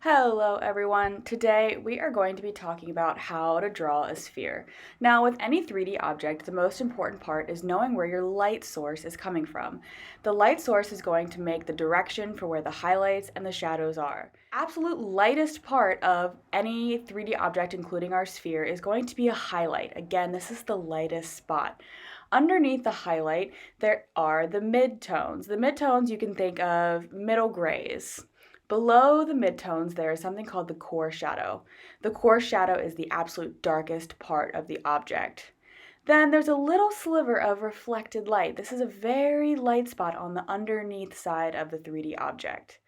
Hello everyone. Today we are going to be talking about how to draw a sphere. Now with any 3D object, the most important part is knowing where your light source is coming from. The light source is going to make the direction for where the highlights and the shadows are. Absolute lightest part of any 3D object, including our sphere, is going to be a highlight. Again, this is the lightest spot. Underneath the highlight, there are the midtones. The midtones you can think of middle grays. Below the midtones, there is something called the core shadow. The core shadow is the absolute darkest part of the object. Then there's a little sliver of reflected light. This is a very light spot on the underneath side of the 3D object.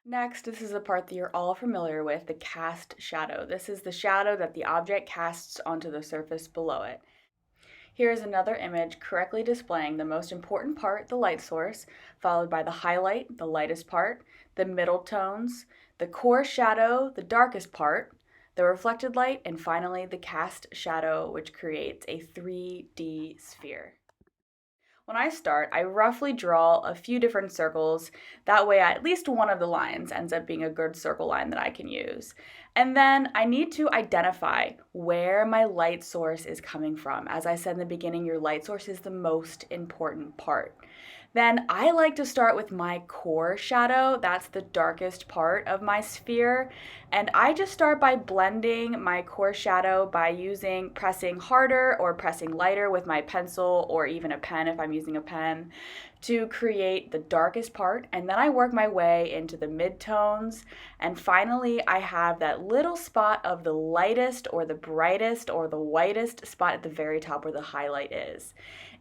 Next, this is the part that you're all familiar with, the cast shadow. This is the shadow that the object casts onto the surface below it. Here is another image correctly displaying the most important part, the light source, followed by the highlight, the lightest part, the middle tones, the core shadow, the darkest part, the reflected light, and finally the cast shadow, which creates a 3D sphere. When I start, I roughly draw a few different circles. That way, at least one of the lines ends up being a good circle line that I can use. And then I need to identify where my light source is coming from. As I said in the beginning, your light source is the most important part. Then I like to start with my core shadow. That's the darkest part of my sphere. And I just start by blending my core shadow by pressing harder or pressing lighter with my pencil or even a pen if I'm using a pen to create the darkest part. And then I work my way into the midtones. And finally, I have that little spot of the lightest or the brightest or the whitest spot at the very top where the highlight is.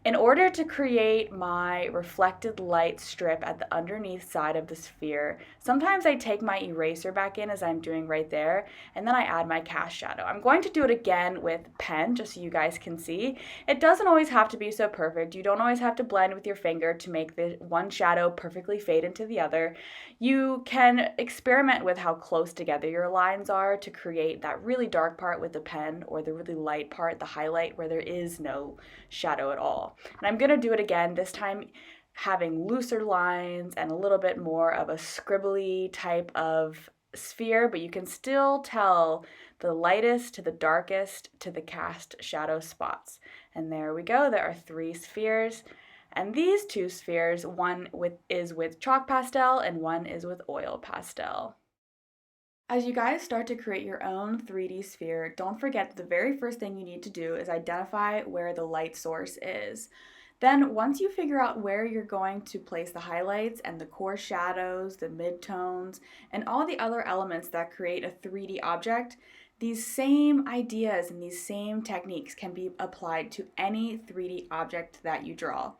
In order to create my reflected light strip at the underneath side of the sphere, sometimes I take my eraser back in as I'm doing right there, and then I add my cast shadow. I'm going to do it again with pen just so you guys can see. It doesn't always have to be so perfect. You don't always have to blend with your finger to make the one shadow perfectly fade into the other. You can experiment with how close together your lines are to create that really dark part with the pen or the really light part, the highlight, where there is no shadow at all. And I'm going to do it again, this time having looser lines and a little bit more of a scribbly type of sphere, but you can still tell the lightest to the darkest to the cast shadow spots. And there we go, there are 3 spheres. And these 2 spheres, one is with chalk pastel and one is with oil pastel. As you guys start to create your own 3D sphere, don't forget that the very first thing you need to do is identify where the light source is. Then once you figure out where you're going to place the highlights and the core shadows, the midtones, and all the other elements that create a 3D object, these same ideas and these same techniques can be applied to any 3D object that you draw.